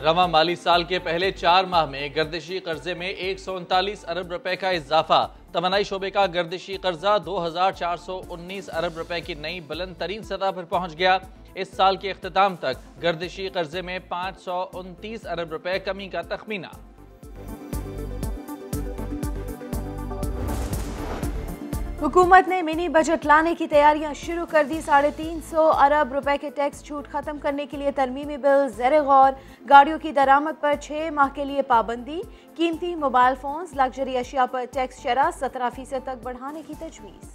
रवा माली साल के पहले 4 माह में गर्दिशी कर्जे में 139 अरब रुपए का इजाफा। तवानाई शोबे का गर्दिशी कर्जा 2419 अरब रुपए की नई बुलंद तरीन सतह पर पहुंच गया। इस साल के इख्तिताम तक गर्दिशी कर्जे में 529 अरब रुपए कमी का तखमीना। हुकूमत ने मिनी बजट लाने की तैयारियां शुरू कर दी। 350 अरब रुपए के टैक्स छूट खत्म करने के लिए तरमीमी बिल ज़ेर गौर। गाड़ियों की दरामद पर 6 माह के लिए पाबंदी। कीमती मोबाइल फोन्स, लग्जरी अशिया पर टैक्स शरह 17% तक बढ़ाने की तजवीज़।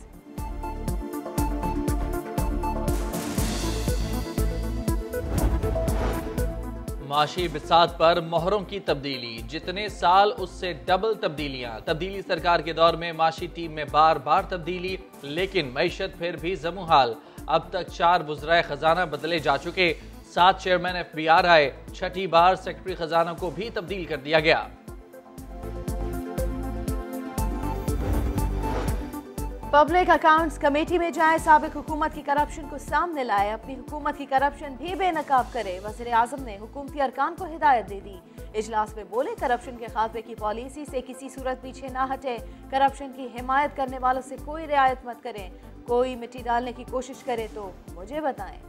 माशी बिसात पर मोहरों की तब्दीली, जितने साल उससे डबल तब्दीलियां। तब्दीली सरकार के दौर में माशी टीम में बार बार तब्दीली, लेकिन मईशत फिर भी जमुहाल। अब तक 4 वुज़राए खजाना बदले जा चुके, 7 चेयरमैन FBR आए, 6ठी बार सेक्रेटरी खजाना को भी तब्दील कर दिया गया। पब्लिक अकाउंट्स कमेटी में जाए, साबिक हुकूमत की करप्शन को सामने लाए, अपनी हुकूमत की करप्शन भी बेनकाब करे। वज़ीर आज़म ने हुकूमती अरकान को हिदायत दे दी। इजलास में बोले, करप्शन के खात्मे की पॉलिसी से किसी सूरत पीछे ना हटे। करप्शन की हिमायत करने वालों से कोई रियायत मत करें। कोई मिट्टी डालने की कोशिश करे तो मुझे बताएं।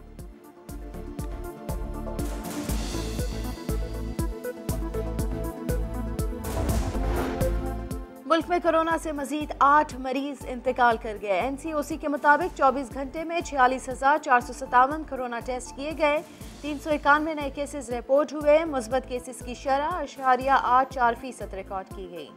मुल्क में कोरोना से मजीद 8 मरीज इंतकाल कर गए। NCOC के मुताबिक 24 घंटे में 46,457 कोरोना टेस्ट किए गए। 391 नए केसेस रिपोर्ट हुए। मुस्बत केसेस की शरह 0.84% रिकॉर्ड की गई।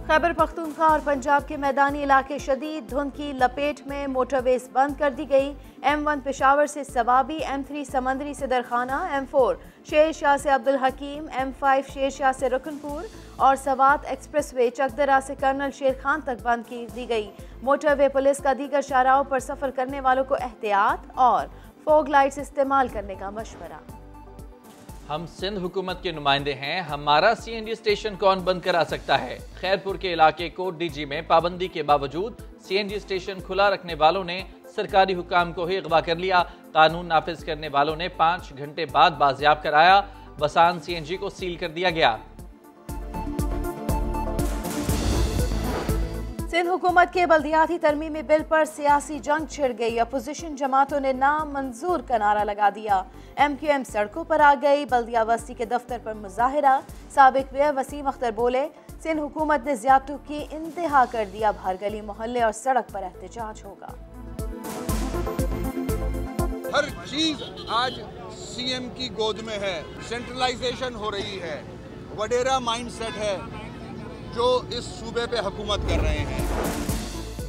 खैबर पख्तूनख्वा और पंजाब के मैदानी इलाके शदीद धुंध की लपेट में, मोटरवेज बंद कर दी गई। M1 पेशावर से सवाबी, M3 समंदरी से दरखाना, M4 शेर शाह से अब्दुल हकीम, M5 शेर शाह से रुकनपुर और सवात एक्सप्रेसवे चकदरा से कर्नल शेर खान तक बंद की दी गई। मोटरवे पुलिस का दीगर शाहराहों पर सफर करने वालों को एहतियात और फोग लाइट्स इस्तेमाल करने का मशवरा। हम सिंध हुकूमत के नुमाइंदे हैं, हमारा CNG स्टेशन कौन बंद करा सकता है। खैरपुर के इलाके कोट DG में पाबंदी के बावजूद CNG स्टेशन खुला रखने वालों ने सरकारी हुकाम को ही अगवा कर लिया। कानून नाफिज करने वालों ने 5 घंटे बाद बाजियाब कराया। बसान CNG को सील कर दिया गया। सिंध हुकूमत के बल्दियाती तरमीमी बिल पर सियासी जंग छिड़ गई। अपोजिशन जमातों ने नामंजूर का नारा लगा दिया। MQM सड़कों पर आ गई। बल्दिया बस्ती के दफ्तर पर मुजाहिरा। साबिक मेयर वसीम अख्तर बोले, सिंध हुकूमत ने ज़्यादतियों की इंतहा कर दिया। हर गली मोहल्ले और सड़क पर एहतजाज होगा। हर चीज आज CM की गोद में है। सेंट्रलाइजेशन हो रही है, वडेरा माइंडसेट है जो इस सूबे पे हुकूमत कर रहे हैं।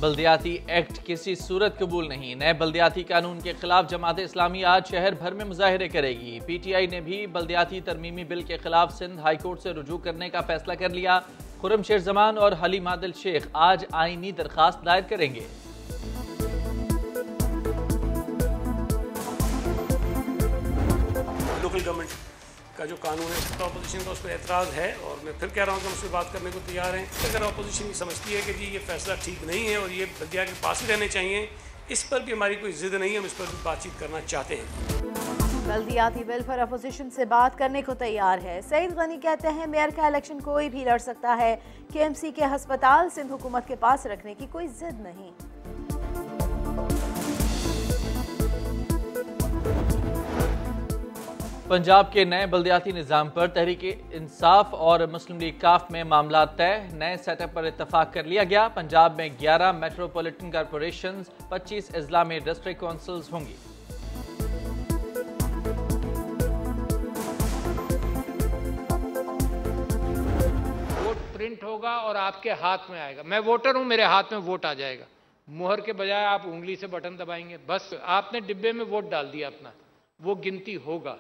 बल्दियाती एक्ट किसी सूरत कबूल नहीं। नए बल्दियाती कानून के खिलाफ जमात इस्लामी आज शहर भर में मुजाहिरे करेगी। PTI ने भी बल्दियाती तरमीमी बिल के खिलाफ सिंध हाई कोर्ट से रुजू करने का फैसला कर लिया। खुर्रम शेर जमान और हलीम आदिल शेख आज आईनी दरखास्त दायर करेंगे। लोकल गवर्नमेंट का जो कानून है, तो अपोजिशन का उस पर एतराज़ है और मैं फिर कह रहा हूँ कि हम उससे बात करने को तैयार हैं। अगर अपोजिशन ये समझती है कि जी ये फैसला ठीक नहीं है और ये बल्दिया के पास ही रहने चाहिए, इस पर भी हमारी कोई ज़िद नहीं है, हम इस पर भी बातचीत करना चाहते हैं। बल्दियाती बिल पर अपोजिशन से बात करने को तैयार है। सईद गनी कहते हैं, मेयर का इलेक्शन कोई भी लड़ सकता है। KMC के हस्पताल सिंध हुकूमत के पास रखने की कोई जिद नहीं। पंजाब के नए बल्दियाती निज़ाम पर तहरीक इंसाफ और मुस्लिम लीग काफ में मामला तय। नए सेटअप पर इत्तफाक कर लिया गया। पंजाब में 11 मेट्रोपॉलिटन कॉरपोरेशंस, 25 अजला में डिस्ट्रिक्ट काउंसिल्स होंगी। वोट प्रिंट होगा और आपके हाथ में आएगा। मैं वोटर हूं, मेरे हाथ में वोट आ जाएगा। मुहर के बजाय आप उंगली से बटन दबाएंगे, बस आपने डिब्बे में वोट डाल दिया अपना, वो गिनती होगा।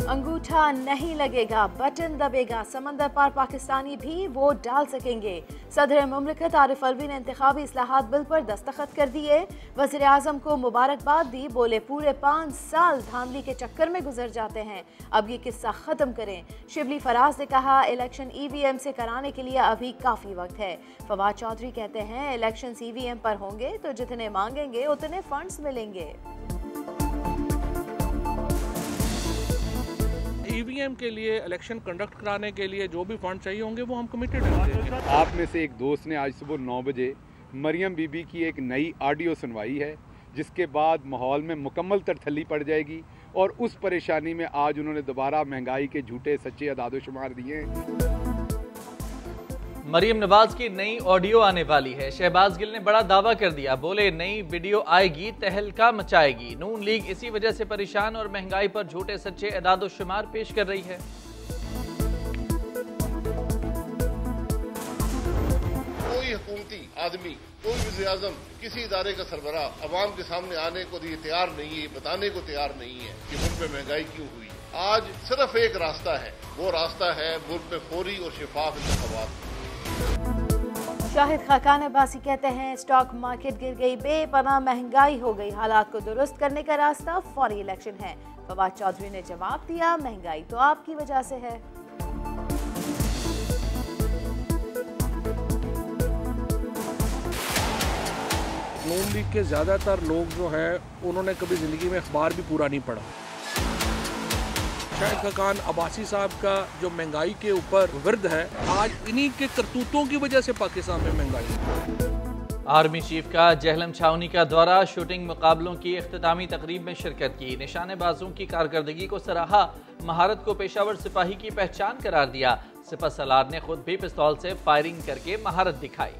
अंगूठा नहीं लगेगा, बटन दबेगा, समंदर पार पाकिस्तानी भी वोट डाल सकेंगे। सदर मुमलिकत आरिफ अलवी ने इंतखाबी इस्लाहात बिल पर दस्तखत कर दिए। वज़ीर आज़म को मुबारकबाद दी, बोले पूरे 5 साल धांधली के चक्कर में गुजर जाते हैं, अब ये किस्सा ख़त्म करें। शिबली फराज ने कहा इलेक्शन EVM से कराने के लिए अभी काफ़ी वक्त है। फवाद चौधरी कहते हैं इलेक्शन EVM पर होंगे तो जितने मांगेंगे उतने फंड्स मिलेंगे। EVM के लिए इलेक्शन कंडक्ट कराने के लिए जो भी फंड चाहिए होंगे वो हम कमिटेड हैं। आप में से एक दोस्त ने आज सुबह 9 बजे मरियम बीबी की एक नई ऑडियो सुनवाई है, जिसके बाद माहौल में मुकम्मल तरथली पड़ जाएगी और उस परेशानी में आज उन्होंने दोबारा महंगाई के झूठे सच्चे अदादोशुमार दिए हैं। मरियम नवाज की नई ऑडियो आने वाली है। शहबाज गिल ने बड़ा दावा कर दिया, बोले नई वीडियो आएगी तहलका मचाएगी। नून लीग इसी वजह से परेशान और महंगाई पर झूठे सच्चे एदाद शुमार पेश कर रही है। कोई हुकूमती आदमी, कोई वज़ीर-ए-आज़म, किसी इदारे का सरबराह अवाम के सामने आने को तैयार नहीं है, बताने को तैयार नहीं है कि मुल्क में महंगाई क्यों हुई। आज सिर्फ एक रास्ता है, वो रास्ता है मुल्क में फौरी और शफाफ इंतखाबात। शाहिद खाकान अब्बासी कहते हैं स्टॉक मार्केट गिर गई, बेपनाह महंगाई हो गई, हालात को दुरुस्त करने का रास्ता फौरी इलेक्शन है। फवाद चौधरी ने जवाब दिया महंगाई तो आपकी वजह से है। नून लीग के ज़्यादातर लोग जो हैं उन्होंने कभी ज़िंदगी में अखबार भी पूरा नहीं पढ़ा। शाहिद खाकान अब्बासी साहब का जो महंगाई के ऊपर विर्द है, आज इन्हीं के करतूतों की वजह से पाकिस्तान में महंगाई। आर्मी चीफ का जहलम छावनी का दौरा, शूटिंग मुकाबलों की इख्तितामी तकरीब में शिरकत की। निशानेबाजों की कारकर्दगी को सराहा, महारत को पेशावर सिपाही की पहचान करार दिया। सिपह सलार ने खुद भी पिस्तौल से फायरिंग करके महारत दिखाई।